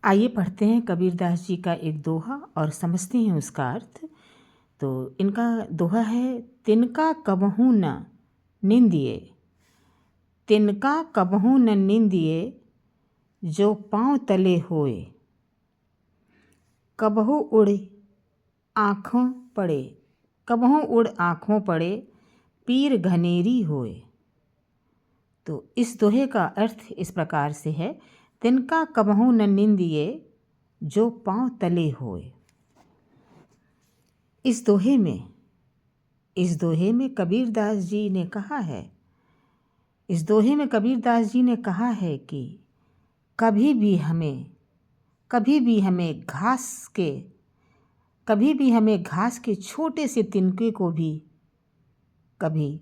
आइए पढ़ते हैं कबीरदास जी का एक दोहा और समझते हैं उसका अर्थ। तो इनका दोहा है, तिनका कबहू न निंदिए, तिनका कबहू न निंदिए, जो पाँव तले होए, कबहू उड़ आँखों पड़े, कबहू उड़ आँखों पड़े, पीर घनेरी होए। तो इस दोहे का अर्थ इस प्रकार से है, तिनका कबहू न निंदिए, जो पाँव तले होए। इस दोहे में कबीरदास जी ने कहा है, इस दोहे में कबीरदास जी ने कहा है कि कभी भी हमें घास के छोटे से तिनके को भी कभी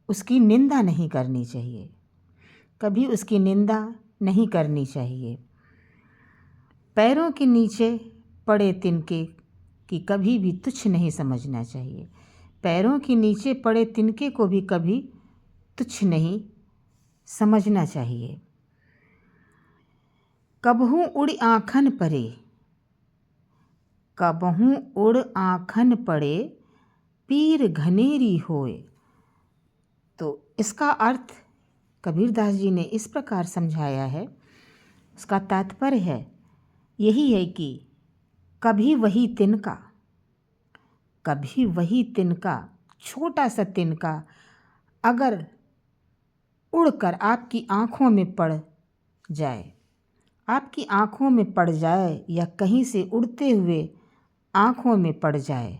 उसकी निंदा नहीं करनी चाहिए, कभी उसकी निंदा नहीं करनी चाहिए। पैरों के नीचे पड़े तिनके की कभी भी तुच्छ नहीं समझना चाहिए, पैरों के नीचे पड़े तिनके को भी कभी तुच्छ नहीं समझना चाहिए। कबहू उड़ आँखन पड़े, कबहू उड़ आँखन पड़े, पीर घनेरी होए। तो इसका अर्थ कबीरदास जी ने इस प्रकार समझाया है, उसका तात्पर्य यही है कि कभी वही तिनका, छोटा सा तिनका अगर उड़कर आपकी आँखों में पड़ जाए, या कहीं से उड़ते हुए आँखों में पड़ जाए,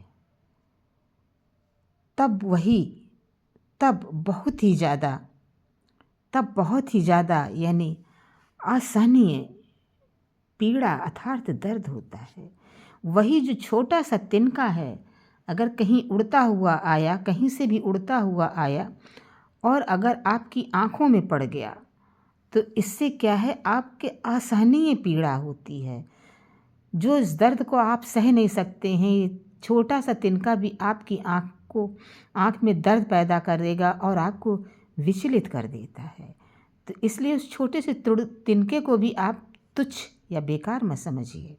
तब बहुत ही ज़्यादा यानी असहनीय पीड़ा अर्थात दर्द होता है। वही जो छोटा सा तिनका है, अगर कहीं उड़ता हुआ आया, कहीं से भी उड़ता हुआ आया और अगर आपकी आँखों में पड़ गया, तो इससे क्या है, आपके असहनीय पीड़ा होती है, जो इस दर्द को आप सह नहीं सकते हैं। छोटा सा तिनका भी आपकी आँख में दर्द पैदा कर देगा और आपको विचलित कर देता है। तो इसलिए उस छोटे से तिनके को भी आप तुच्छ या बेकार मत समझिए।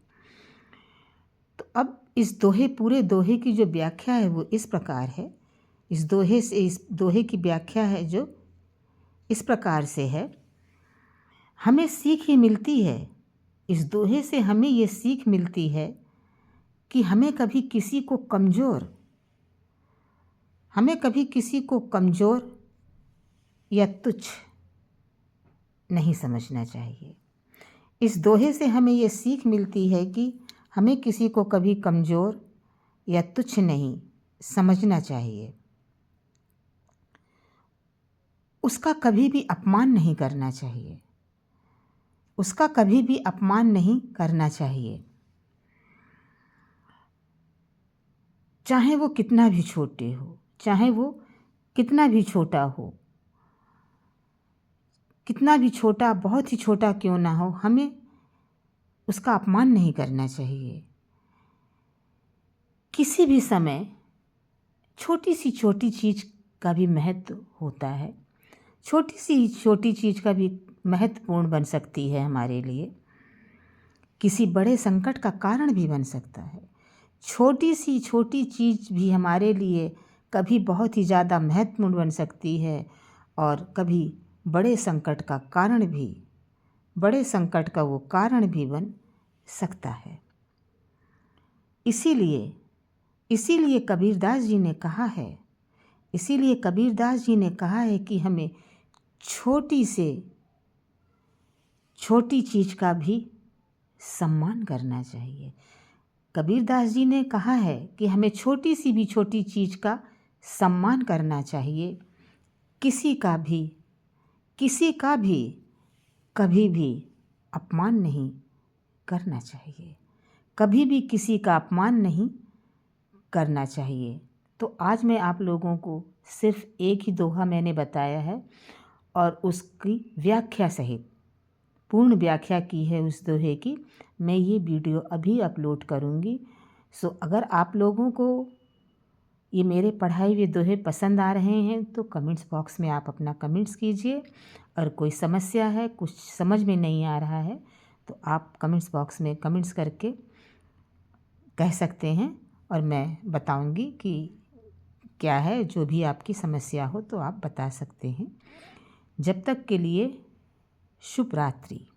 तो अब इस पूरे दोहे की जो व्याख्या है वो इस प्रकार है। इस दोहे की व्याख्या है जो इस प्रकार से है, हमें सीख ये मिलती है, इस दोहे से हमें ये सीख मिलती है कि हमें कभी किसी को कमज़ोर या तुच्छ नहीं समझना चाहिए। इस दोहे से हमें ये सीख मिलती है कि हमें किसी को कभी कमज़ोर या तुच्छ नहीं समझना चाहिए, उसका कभी भी अपमान नहीं करना चाहिए, चाहे वो कितना भी छोटे हो, चाहे वो कितना भी छोटा हो, कितना भी छोटा, बहुत ही छोटा क्यों ना हो, हमें उसका अपमान नहीं करना चाहिए। किसी भी समय छोटी चीज़ का भी महत्व होता है, छोटी चीज़ का भी महत्वपूर्ण बन सकती है हमारे लिए, किसी बड़े संकट का कारण भी बन सकता है। छोटी चीज़ भी हमारे लिए कभी बहुत ही ज़्यादा महत्वपूर्ण बन सकती है और कभी बड़े संकट का वो कारण भी बन सकता है। इसीलिए कबीरदास जी ने कहा है कि हमें छोटी चीज़ का भी सम्मान करना चाहिए। कबीरदास जी ने कहा है कि हमें छोटी चीज़ का सम्मान करना चाहिए, किसी का भी कभी भी अपमान नहीं करना चाहिए, कभी भी किसी का अपमान नहीं करना चाहिए। तो आज मैं आप लोगों को सिर्फ एक ही दोहा मैंने बताया है और उसकी व्याख्या सहित पूर्ण व्याख्या की है उस दोहे की। मैं ये वीडियो अभी अपलोड करूँगी। सो अगर आप लोगों को ये मेरे पढ़ाए हुए दोहे पसंद आ रहे हैं तो कमेंट्स बॉक्स में आप अपना कमेंट्स कीजिए, और कोई समस्या है, कुछ समझ में नहीं आ रहा है तो आप कमेंट्स बॉक्स में कमेंट्स करके कह सकते हैं और मैं बताऊंगी कि क्या है। जो भी आपकी समस्या हो तो आप बता सकते हैं। जब तक के लिए शुभ रात्रि।